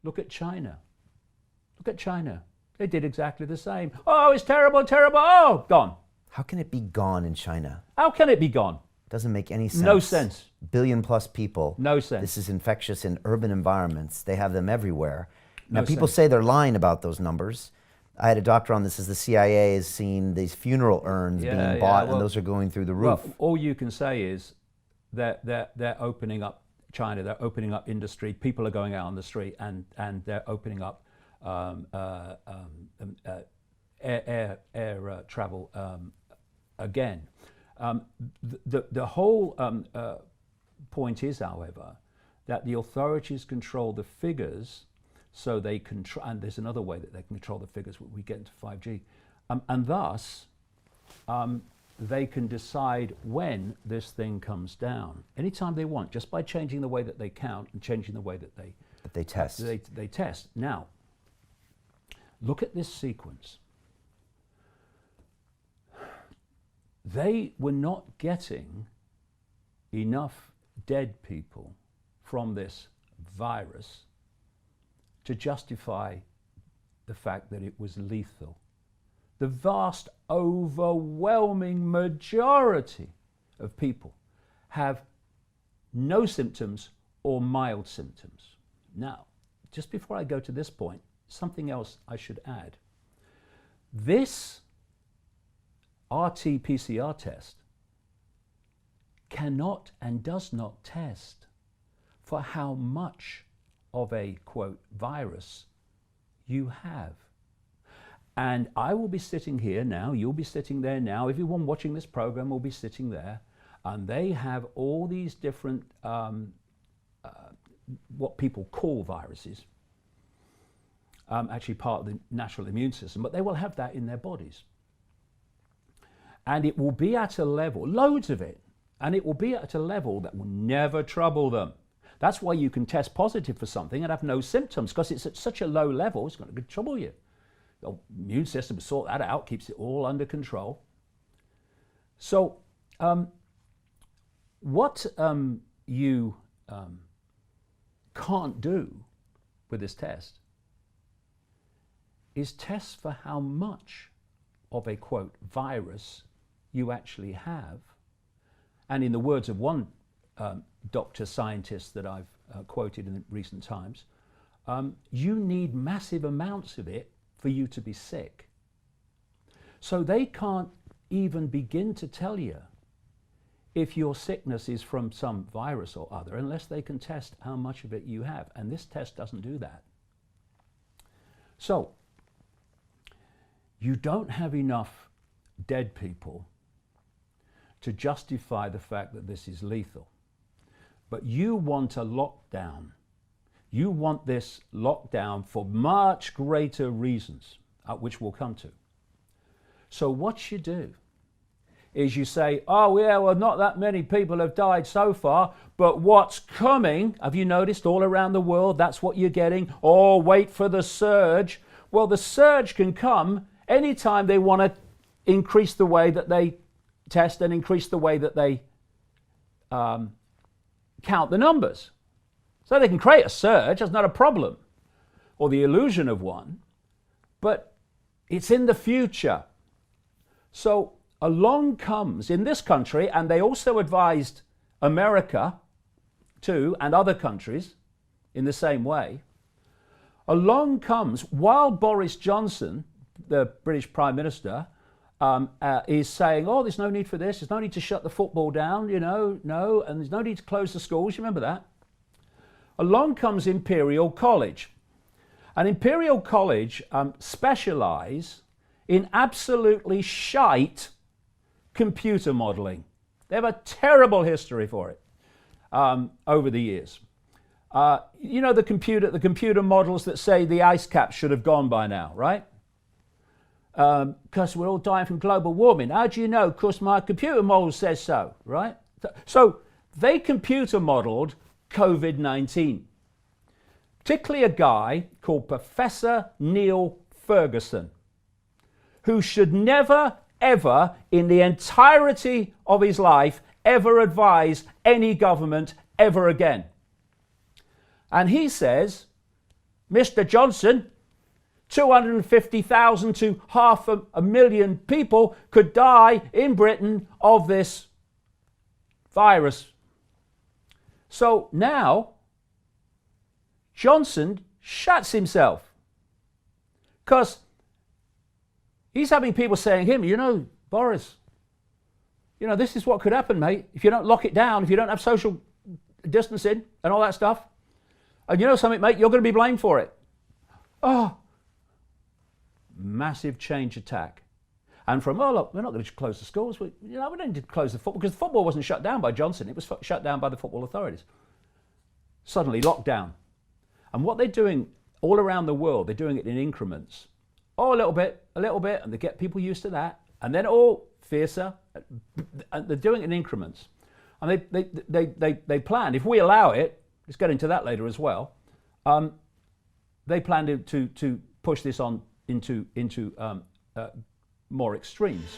Look at China. Look at China. They did exactly the same. Oh, it's terrible, terrible. Oh, gone. How can it be gone in China? How can it be gone? Doesn't make any sense. No sense. Billion plus people. No sense. This is infectious in urban environments. They have them everywhere. Now, No people sense. say they're lying about those numbers. I had a doctor on this, as the CIA has seen these funeral urns being bought, and those are going through the roof. Well, all you can say is that they're opening up China, they're opening up industry, people are going out on the street, and they're opening up air travel again. The whole point is, however, that the authorities control the figures, so they control, and there's another way that they can control the figures when we get into 5G, and thus they can decide when this thing comes down anytime they want, just by changing the way that they count and changing the way that they test. They test. Now, look at this sequence. They were not getting enough dead people from this virus to justify the fact that it was lethal. The vast, overwhelming majority of people have no symptoms or mild symptoms. Now, just before I go to this point, something else I should add. This RT-PCR test cannot and does not test for how much of a, quote, virus you have. And I will be sitting here now, you'll be sitting there now, everyone watching this program will be sitting there, and they have all these different, what people call viruses, actually part of the natural immune system, but they will have that in their bodies. And it will be at a level, loads of it, and it will be at a level that will never trouble them. That's why you can test positive for something and have no symptoms, because it's at such a low level, it's going to trouble you. The immune system sort that out, keeps it all under control. So what you can't do with this test is test for how much of a, quote, virus you actually have. And in the words of one doctor scientist that I've quoted in recent times, you need massive amounts of it for you to be sick. So they can't even begin to tell you if your sickness is from some virus or other unless they can test how much of it you have. And this test doesn't do that. So you don't have enough dead people to justify the fact that this is lethal. But you want a lockdown. You want this lockdown for much greater reasons, which we'll come to. So what you do is you say, oh yeah, well, not that many people have died so far, but what's coming, have you noticed all around the world, that's what you're getting? Oh, wait for the surge. Well, the surge can come anytime they want to increase the way that they test and increase the way that they count the numbers. So they can create a surge, that's not a problem, or the illusion of one, but it's in the future. So along comes, in this country, and they also advised America too, and other countries in the same way, along comes, while Boris Johnson, the British Prime Minister, is saying, oh, there's no need for this, there's no need to shut the football down, you know, no, and there's no need to close the schools, you remember that? Along comes Imperial College. And Imperial College specialise in absolutely shite computer modelling. They have a terrible history for it over the years. You know the computer models that say the ice cap should have gone by now, right? Because we're all dying from global warming. How do you know? Because my computer model says so, right? So they computer modelled COVID-19. Particularly a guy called Professor Neil Ferguson, who should never, ever, in the entirety of his life, ever advise any government ever again. And he says, Mr. Johnson, 250,000 to 500,000 people could die in Britain of this virus. So now Johnson shuts himself because he's having people saying to him, you know, Boris, you know, this is what could happen, mate, if you don't lock it down, if you don't have social distancing and all that stuff. And you know something, mate, you're going to be blamed for it. Oh, massive change attack. And from, oh, look, we're not going to close the schools. We don't need to close the football, because the football wasn't shut down by Johnson. It was shut down by the football authorities. Suddenly, lockdown. And what they're doing all around the world, they're doing it in increments. Oh, a little bit, and they get people used to that. And then, oh, fiercer. And they're doing it in increments. And they plan, if we allow it, let's get into that later as well, they plan to push this on into more extremes.